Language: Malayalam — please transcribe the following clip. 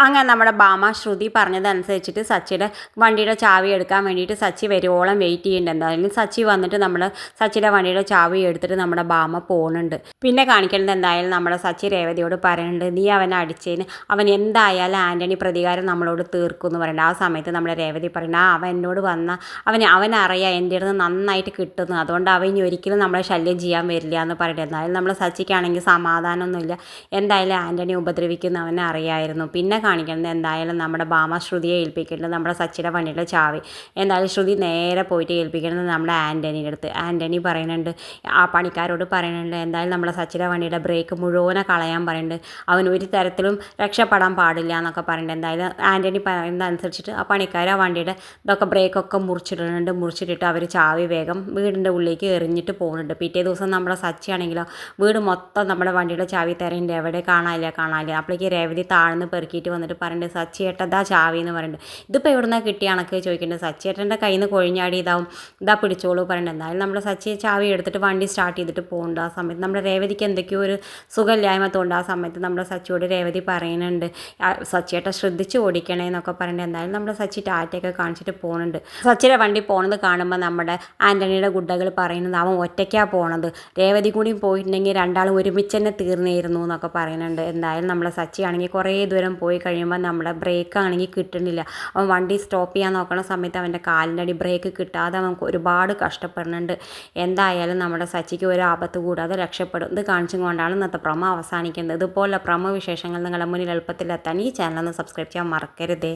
അങ്ങനെ നമ്മുടെ ഭാമ ശ്രുതി പറഞ്ഞതനുസരിച്ചിട്ട് സച്ചിയുടെ വണ്ടിയുടെ ചാവി എടുക്കാൻ വേണ്ടിയിട്ട് സച്ചി വരുവോളം വെയിറ്റ് ചെയ്യുന്നുണ്ട്. എന്തായാലും സച്ചി വന്നിട്ട് സച്ചിയുടെ വണ്ടിയുടെ ചാവി എടുത്തിട്ട് നമ്മുടെ ഭാമ പോകുന്നുണ്ട്. പിന്നെ കാണിക്കുന്നത് എന്തായാലും നമ്മുടെ സച്ചി രേവതിയോട് പറയുന്നുണ്ട്, നീ അവനെ അടിച്ചതിന് അവൻ എന്തായാലും ആൻ്റണി പ്രതികാരം നമ്മളോട് തീർക്കും എന്ന് പറയുന്നത്. ആ സമയത്ത് നമ്മുടെ രേവതി പറയുന്നത്, അവൻ എന്നോട് അവനറിയാം എൻ്റെ അടുത്ത് നന്നായിട്ട് കിട്ടുന്നു, അതുകൊണ്ട് അവൻ ഇനി ഒരിക്കലും നമ്മളെ ശല്യം ചെയ്യാൻ വരില്ല എന്ന് പറയുന്നത്. എന്തായാലും നമ്മൾ സച്ചിക്കാണെങ്കിൽ സമാധാനമൊന്നുമില്ല, എന്തായാലും ആൻ്റണി ഉപദ്രവിക്കുന്ന അവനെ അറിയായിരുന്നു. പിന്നെ കാണിക്കുന്നത് എന്തായാലും നമ്മുടെ ഭാമ ശ്രുതിയെ ഏൽപ്പിക്കേണ്ടത് നമ്മുടെ സച്ചിയുടെ വണ്ടിയുടെ ചാവി. എന്തായാലും ശ്രുതി നേരെ പോയിട്ട് ഏൽപ്പിക്കുന്നത് നമ്മുടെ ആൻ്റണീൻ്റെ അടുത്ത്. ആൻ്റണി പറയുന്നുണ്ട്, ആ പണിക്കാരോട് പറയുന്നുണ്ട്, എന്തായാലും നമ്മുടെ സച്ചിയുടെ വണ്ടിയുടെ ബ്രേക്ക് മുഴുവനെ കളയാൻ പറയുന്നുണ്ട്, അവൻ ഒരു തരത്തിലും രക്ഷപ്പെടാൻ പാടില്ല എന്നൊക്കെ പറയുന്നുണ്ട്. എന്തായാലും ആൻ്റണി പറയുന്നതനുസരിച്ചിട്ട് ആ പണിക്കാർ ആ വണ്ടിയുടെ ബ്രേക്കൊക്കെ മുറിച്ചിട്ടിട്ട് അവർ ചാവി വേഗം വീടിൻ്റെ ഉള്ളിലേക്ക് എറിഞ്ഞിട്ട് പോകുന്നുണ്ട്. പിറ്റേ ദിവസം നമ്മുടെ സച്ചി ആണെങ്കിലോ വീട് മൊത്തം നമ്മുടെ വണ്ടിയുടെ ചാവി തരേണ്ട, എവിടെ കാണാനില്ല. അപ്പോഴേക്ക് രേവതി താഴ്ന്ന് പെറുക്കിയിട്ട് വന്നിട്ട് പറയുന്നുണ്ട്, സച്ചിയേട്ടതാ ചാവി എന്ന് പറയുന്നുണ്ട്. ഇതിപ്പോൾ എവിടുന്നാ കിട്ടിയ കണക്ക് ചോദിക്കുന്നുണ്ട്. സച്ചിയേട്ടൻ്റെ കയ്യിൽ നിന്ന് കൊഴിഞ്ഞാടി ഇതാ പിടിച്ചോളൂ പറയുന്നുണ്ട്. എന്തായാലും നമ്മുടെ സച്ചി ചാവി എടുത്തിട്ട് വണ്ടി സ്റ്റാർട്ട് ചെയ്തിട്ട് പോകുന്നുണ്ട്. ആ സമയത്ത് നമ്മുടെ രേവതിക്ക് എന്തൊക്കെയോ ഒരു സുഖമില്ലായ്മ തോന്നുന്നുണ്ട്. ആ സമയത്ത് നമ്മുടെ സച്ചിയോട് രേവതി പറയുന്നുണ്ട്, സച്ചിയേട്ടൻ ശ്രദ്ധിച്ച് ഓടിക്കണേ എന്നൊക്കെ പറയുന്നുണ്ട്. എന്തായാലും നമ്മുടെ സച്ചി ടാറ്റയൊക്കെ കാണിച്ചിട്ട് പോകുന്നുണ്ട്. സച്ചിയുടെ വണ്ടി പോകുന്നത് കാണുമ്പോൾ നമ്മുടെ ആൻ്റണിയുടെ ഗുഡകൾ പറയുന്നത്, അവൻ ഒറ്റയ്ക്കാണ് പോണത്, രേവതി കൂടിയും പോയിട്ടുണ്ടെങ്കിൽ രണ്ടാളും ഒരുമിച്ച് തന്നെ തീർന്നിരുന്നു എന്നൊക്കെ പറയുന്നുണ്ട്. എന്തായാലും നമ്മളെ സച്ചി ആണെങ്കിൽ കുറേ ദൂരം പോയി കഴിയുമ്പോൾ നമ്മുടെ ബ്രേക്ക് ആണെങ്കിൽ കിട്ടുന്നില്ല. അവൻ വണ്ടി സ്റ്റോപ്പ് ചെയ്യാൻ നോക്കുന്ന സമയത്ത് അവൻ്റെ കാലിൻ്റെ അടി ബ്രേക്ക് കിട്ടാതെ അവൻ ഒരുപാട് കഷ്ടപ്പെടുന്നുണ്ട്. എന്തായാലും നമ്മുടെ സച്ചിക്ക് ഒരു ആപത്ത് കൂടാതെ രക്ഷപ്പെടും. ഇത് കാണിച്ചും കൊണ്ടാണ് ഇന്നത്തെ പ്രൊമോ അവസാനിക്കുന്നത്. ഇതുപോലെ പ്രൊമോ വിശേഷങ്ങൾ നിങ്ങളുടെ മുന്നിൽ എളുപ്പത്തിലെത്താൻ ഈ ചാനൽ ഒന്ന് സബ്സ്ക്രൈബ് ചെയ്യാൻ മറക്കരുതേ.